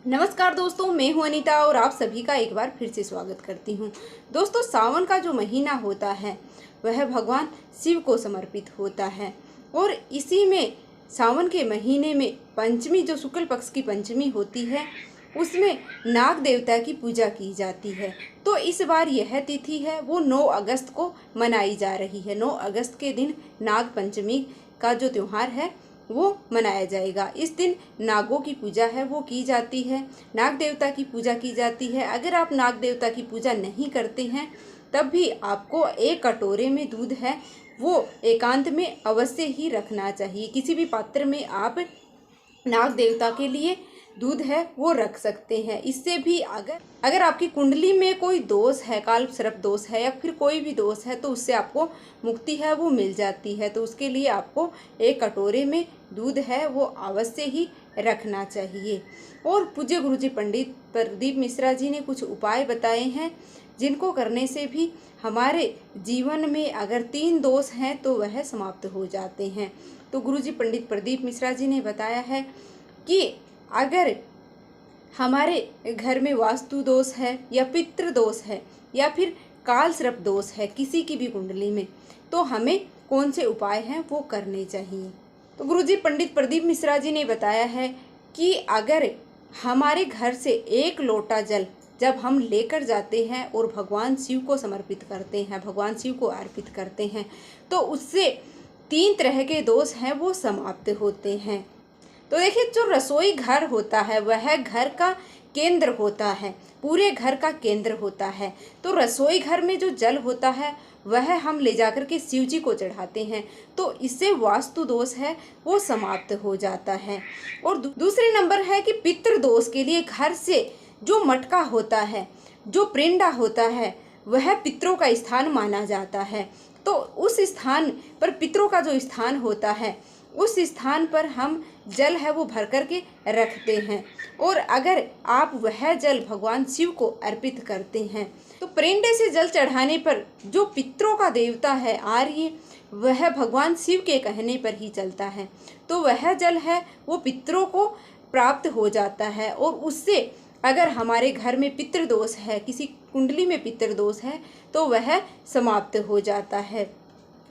नमस्कार दोस्तों, मैं हूं अनीता और आप सभी का एक बार फिर से स्वागत करती हूं। दोस्तों, सावन का जो महीना होता है वह भगवान शिव को समर्पित होता है और इसी में सावन के महीने में पंचमी, जो शुक्ल पक्ष की पंचमी होती है, उसमें नाग देवता की पूजा की जाती है। तो इस बार यह तिथि है वो 9 अगस्त को मनाई जा रही है। 9 अगस्त के दिन नाग पंचमी का जो त्यौहार है वो मनाया जाएगा। इस दिन नागों की पूजा है वो की जाती है, नाग देवता की पूजा की जाती है। अगर आप नाग देवता की पूजा नहीं करते हैं तब भी आपको एक कटोरे में दूध है वो एकांत में अवश्य ही रखना चाहिए। किसी भी पात्र में आप नाग देवता के लिए दूध है वो रख सकते हैं। इससे भी अगर आपकी कुंडली में कोई दोष है, काल सर्प दोष है या फिर कोई भी दोष है, तो उससे आपको मुक्ति है वो मिल जाती है। तो उसके लिए आपको एक कटोरे में दूध है वो अवश्य ही रखना चाहिए। और पूज्य गुरुजी पंडित प्रदीप मिश्रा जी ने कुछ उपाय बताए हैं जिनको करने से भी हमारे जीवन में अगर 3 दोष हैं तो वह समाप्त हो जाते हैं। तो गुरुजी पंडित प्रदीप मिश्रा जी ने बताया है कि अगर हमारे घर में वास्तु दोष है या पितृ दोष है या फिर काल सर्प दोष है किसी की भी कुंडली में, तो हमें कौन से उपाय हैं वो करने चाहिए। तो गुरुजी पंडित प्रदीप मिश्रा जी ने बताया है कि अगर हमारे घर से 1 लोटा जल जब हम लेकर जाते हैं और भगवान शिव को समर्पित करते हैं, भगवान शिव को अर्पित करते हैं, तो उससे 3 तरह के दोष हैं वो समाप्त होते हैं। तो देखिए, जो रसोई घर होता है वह घर का केंद्र होता है, पूरे घर का केंद्र होता है। तो रसोई घर में जो जल होता है वह हम ले जाकर के शिव जी को चढ़ाते हैं, तो इससे वास्तु दोष है वो समाप्त हो जाता है। और दूसरे नंबर है कि पितृ दोष के लिए घर से जो मटका होता है, जो प्रिंडा होता है, वह पितरों का स्थान माना जाता है। तो उस स्थान पर, पितरों का जो स्थान होता है, उस स्थान पर हम जल है वो भर करके रखते हैं। और अगर आप वह जल भगवान शिव को अर्पित करते हैं तो प्रेंडे से जल चढ़ाने पर जो पितरों का देवता है आर्य, वह भगवान शिव के कहने पर ही चलता है। तो वह जल है वो पितरों को प्राप्त हो जाता है और उससे अगर हमारे घर में पितृदोष है, किसी कुंडली में पितृदोष है, तो वह समाप्त हो जाता है।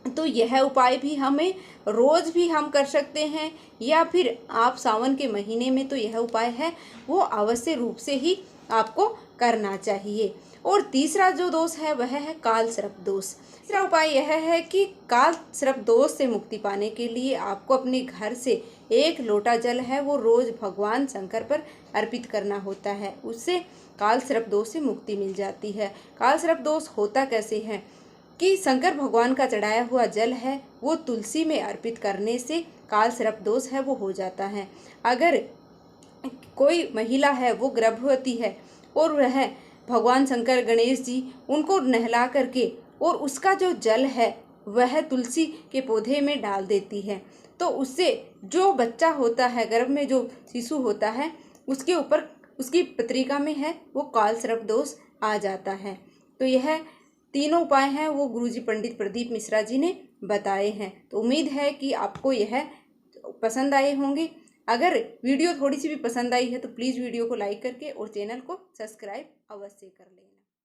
तो यह उपाय भी हमें रोज़ भी हम कर सकते हैं या फिर आप सावन के महीने में तो यह उपाय है वो अवश्य रूप से ही आपको करना चाहिए। और तीसरा जो दोष है वह है काल सर्प दोष। तीसरा उपाय यह है कि काल सर्प दोष से मुक्ति पाने के लिए आपको अपने घर से 1 लोटा जल है वो रोज़ भगवान शंकर पर अर्पित करना होता है। उससे काल सर्प दोष से मुक्ति मिल जाती है। काल सर्प दोष होता कैसे है कि शंकर भगवान का चढ़ाया हुआ जल है वो तुलसी में अर्पित करने से काल सर्प दोष है वो हो जाता है। अगर कोई महिला है वो गर्भवती है और वह भगवान शंकर, गणेश जी उनको नहला करके और उसका जो जल है वह तुलसी के पौधे में डाल देती है, तो उससे जो बच्चा होता है, गर्भ में जो शिशु होता है, उसके ऊपर, उसकी पत्रिका में है वो काल सर्प दोष आ जाता है। तो यह 3 उपाय हैं वो गुरुजी पंडित प्रदीप मिश्रा जी ने बताए हैं। तो उम्मीद है कि आपको यह पसंद आए होंगे। अगर वीडियो थोड़ी सी भी पसंद आई है तो प्लीज़ वीडियो को लाइक करके और चैनल को सब्सक्राइब अवश्य कर लेना।